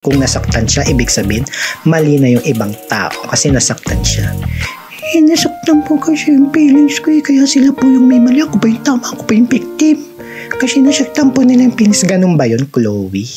Kung nasaktan siya, ibig sabihin, mali na yung ibang tao kasi nasaktan siya. Nasaktan po kasi yung feelings ko kaya sila po yung may mali. Ako ba yung tama? Ako ba yung victim? Kasi nasaktan po nila yung feelings. Ganun ba yun, Chloe?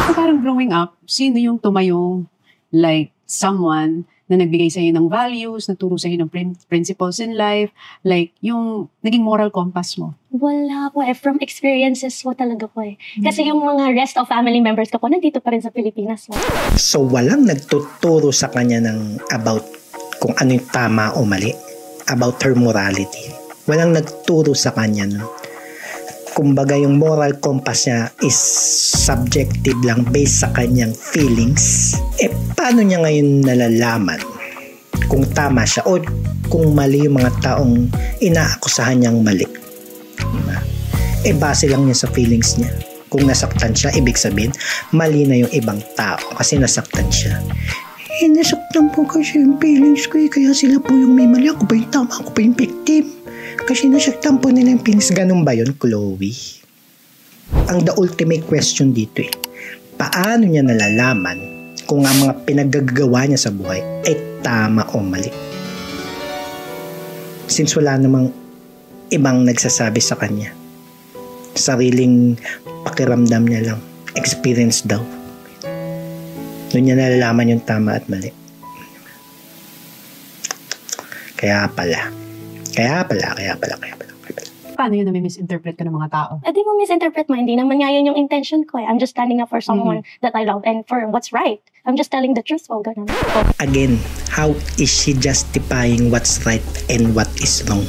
So parang growing up, sino yung tumayong like someone na nagbigay sa'yo ng values, naturo sa'yo ng principles in life, like yung naging moral compass mo? Wala po From experiences po talaga po Kasi yung mga rest of family members ko po, nandito pa rin sa Pilipinas. So walang nagtuturo sa kanya ng about kung ano yung tama o mali, about her morality. Walang nagturo sa kanya nun. Kumbaga yung moral compass niya is subjective lang based sa kanyang feelings. Paano niya ngayon nalalaman kung tama siya o kung mali yung mga taong inaakusahan niyang mali? Diba? Base lang niya sa feelings niya. Kung nasaktan siya, ibig sabihin, mali na yung ibang tao kasi nasaktan siya. Nasaktan po kasi yung feelings ko kaya sila po yung may mali. Ako ba yung tama? Ako ba yung victim? Kasi nasaktan po nila yung feelings. Ganun ba yun, Chloe? Ang the ultimate question dito paano niya nalalaman kung ang mga pinaggagawa niya sa buhay ay tama o mali? Since wala namang ibang nagsasabi sa kanya. Sariling pakiramdam niya lang. Experience daw. Doon niya nalalaman yung tama at mali. Kaya pala. Paano yun na may misinterpret ka ng mga tao? Di mo misinterpret mo. Hindi naman nga yun yung intention ko I'm just standing up for someone that I love and for what's right. I'm just telling the truth. Ganun. Again, how is she justifying what's right and what is wrong?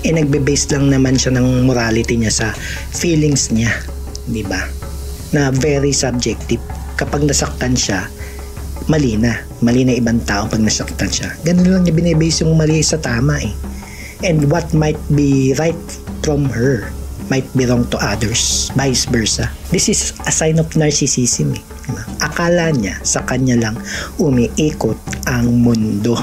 Nagbe-base lang naman siya ng morality niya sa feelings niya. Diba? Na very subjective. Kapag nasaktan siya, mali na ibang tao pag nasaktan siya. Ganun lang niya binibase yung mali sa tama And what might be right from her might be wrong to others, vice versa. This is a sign of narcissism. Diba? Akala niya sa kanya lang umiikot ang mundo.